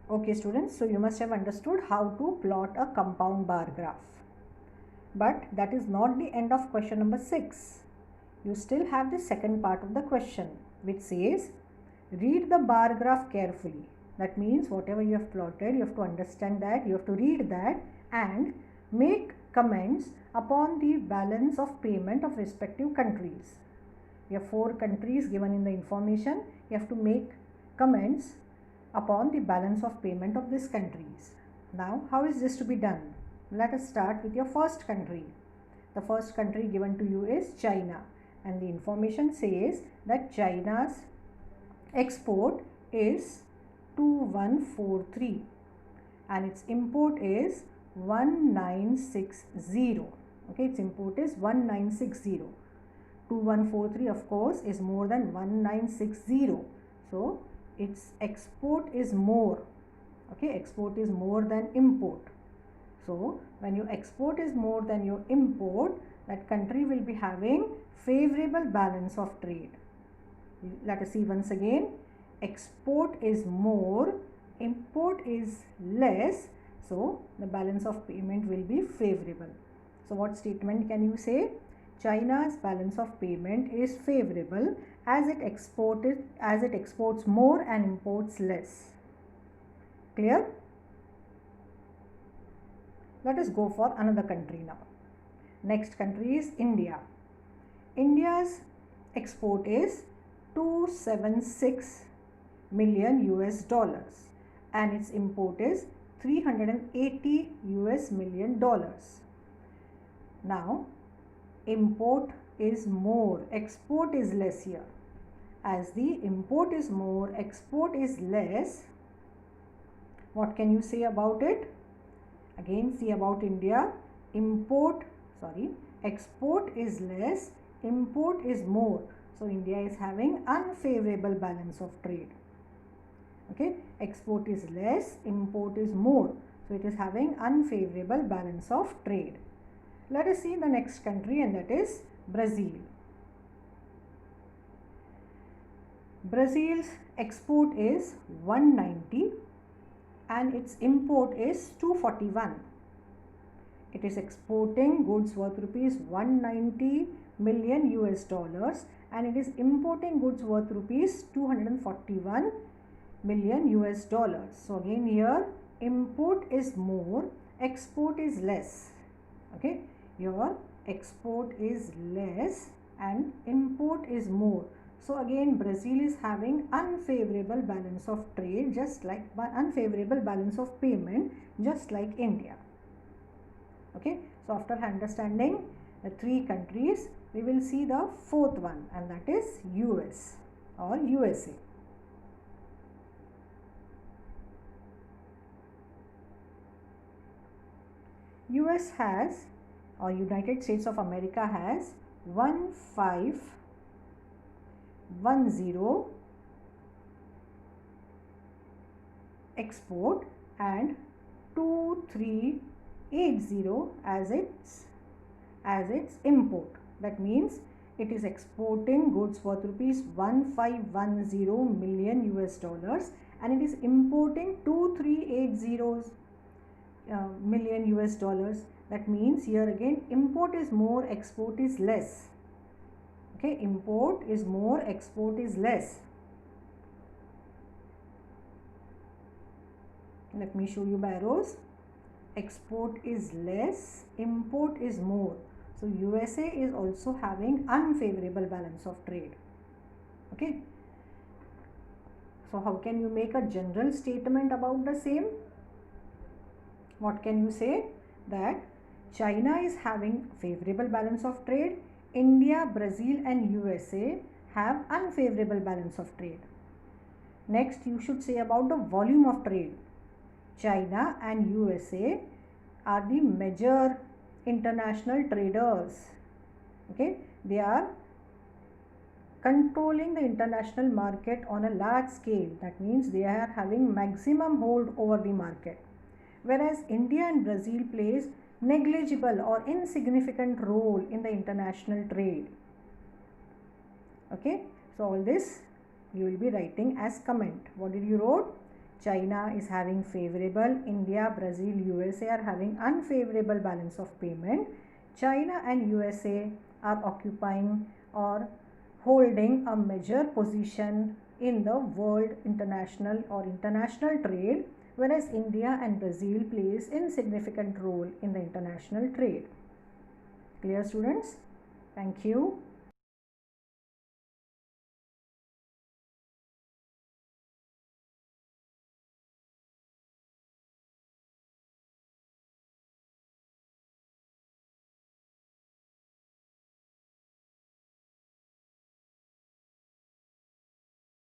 Okay students, so you must have understood how to plot a compound bar graph. But that is not the end of question number 6. You still have the second part of the question, which says, read the bar graph carefully. That means whatever you have plotted, you have to understand that, you have to read that and make comments upon the balance of payment of respective countries. You have 4 countries given in the information. You have to make comments upon the balance of payment of these countries. Now, how is this to be done? Let us start with your first country. The first country given to you is China, and the information says that China's export is 2143 and its import is 1960. Okay, its import is 1960. 2143 of course is more than 1960. So its export is more. Okay, export is more than import. So when your export is more than your import, that country will be having favorable balance of trade. Let us see once again. Export is more, import is less, so the balance of payment will be favorable. So what statement can you say? China's balance of payment is favorable as it exports more and imports less. Clear? Let us go for another country now. Next country is India. India's export is 276 million US dollars and its import is 380 US million dollars. Now import is more, export is less here. As the import is more, export is less, what can you say about it? Again, see about India. Export is less, import is more. So India is having unfavorable balance of trade. Okay, export is less, import is more. So it is having unfavorable balance of trade. Let us see the next country, and that is Brazil. Brazil's export is 190 and its import is 241. It is exporting goods worth rupees 190 million US dollars and it is importing goods worth rupees 241 million US dollars. So again here import is more, export is less. Okay, your export is less and import is more. So again Brazil is having unfavorable balance of trade, just like unfavorable balance of payment, just like India. Okay, so after understanding the 3 countries, we will see the 4th one, and that is US or USA. US has, or United States of America has 1510 export and 2380 as its import. That means it is exporting goods worth rupees 1510 million US dollars and it is importing 2380 million US dollars. That means here again import is more, export is less. Okay, import is more, export is less. Let me show you by arrows. Export is less, import is more. So USA is also having unfavorable balance of trade. Okay. So how can you make a general statement about the same? What can you say? That China is having favorable balance of trade, India, Brazil and USA have unfavorable balance of trade. Next you should say about the volume of trade. China and USA are the major international traders. Okay, they are controlling the international market on a large scale. That means they are having maximum hold over the market. Whereas India and Brazil plays negligible or insignificant role in the international trade. Okay, so all this you will be writing as comment. What did you wrote? China is having favorable, India, Brazil, USA are having unfavorable balance of payment. China and USA are occupying or holding a major position in the world international trade, whereas India and Brazil plays insignificant role in the international trade. Clear, students? Thank you.